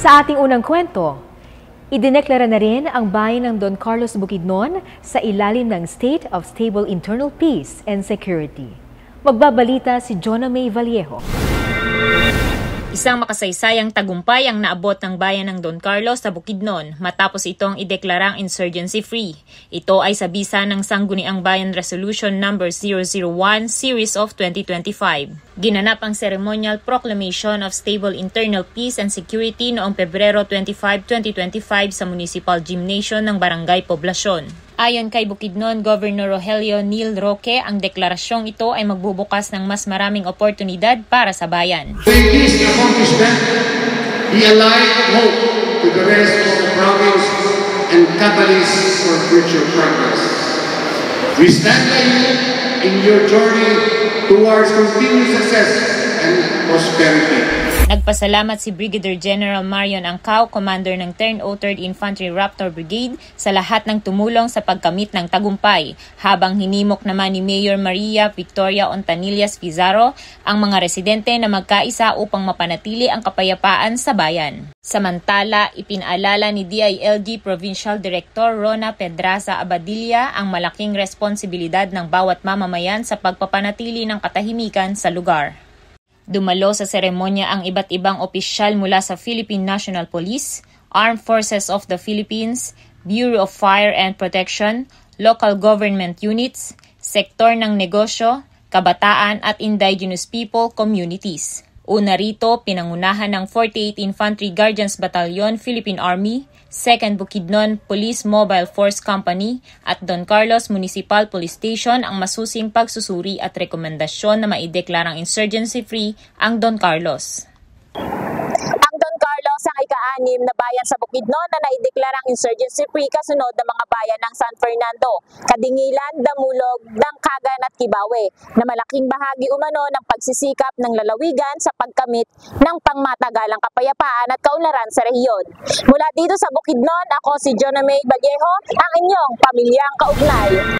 Sa ating unang kwento, idineklara na rin ang bayan ng Don Carlos Bukidnon sa ilalim ng State of Stable Internal Peace and Security. Magbabalita si Jonah May Vallejo. Isang makasaysayang tagumpay ang naabot ng bayan ng Don Carlos sa Bukidnon matapos itong ideklarang insurgency-free. Ito ay sa bisa ng Sangguniang Bayan Resolution No. 001 Series of 2025. Ginanap ang ceremonial proclamation of stable internal peace and security noong Pebrero 25, 2025 sa Municipal Gymnasium ng Barangay Poblacion. Ayon kay Bukidnon Governor Rogelio Neil Roque, ang deklarasyong ito ay magbubukas ng mas maraming oportunidad para sa bayan. With this accomplishment, he allied hope to the rest of the province and catalyst for future progress. We stand by you in your journey towards continued success and prosperity. Nagpasalamat si Brigadier General Marion Angkao, commander ng 303rd Infantry Raptor Brigade, sa lahat ng tumulong sa pagkamit ng tagumpay, habang hinimok naman ni Mayor Maria Victoria Ontanillas Pizarro ang mga residente na magkaisa upang mapanatili ang kapayapaan sa bayan. Samantala, ipinaalala ni DILG Provincial Director Rona Pedraza Abadilla ang malaking responsibilidad ng bawat mamamayan sa pagpapanatili ng katahimikan sa lugar. Dumalo sa seremonya ang iba't ibang opisyal mula sa Philippine National Police, Armed Forces of the Philippines, Bureau of Fire and Protection, local government units, sektor ng negosyo, kabataan at indigenous people communities. Una rito, pinangunahan ng 48th Infantry Guardians Battalion, Philippine Army, 2nd Bukidnon Police Mobile Force Company at Don Carlos Municipal Police Station ang masusing pagsusuri at rekomendasyon na maideklarang insurgency-free ang Don Carlos. Ang Don Carlos ang ika-6 na bayan sa Bukidnon na naideklarang insurgency-free kasunod ng mga bayan ng San Fernando, Kadingilan, Damulog, Dangkagan at Kibawe na malaking bahagi umano ng pagsisikap ng lalawigan sa pagkamit ng pangmatagalang kapayapaan at kaunlaran sa rehiyon. Mula dito sa Bukidnon, ako si Jonah May Vallejo, ang inyong pamilyang kaugnay.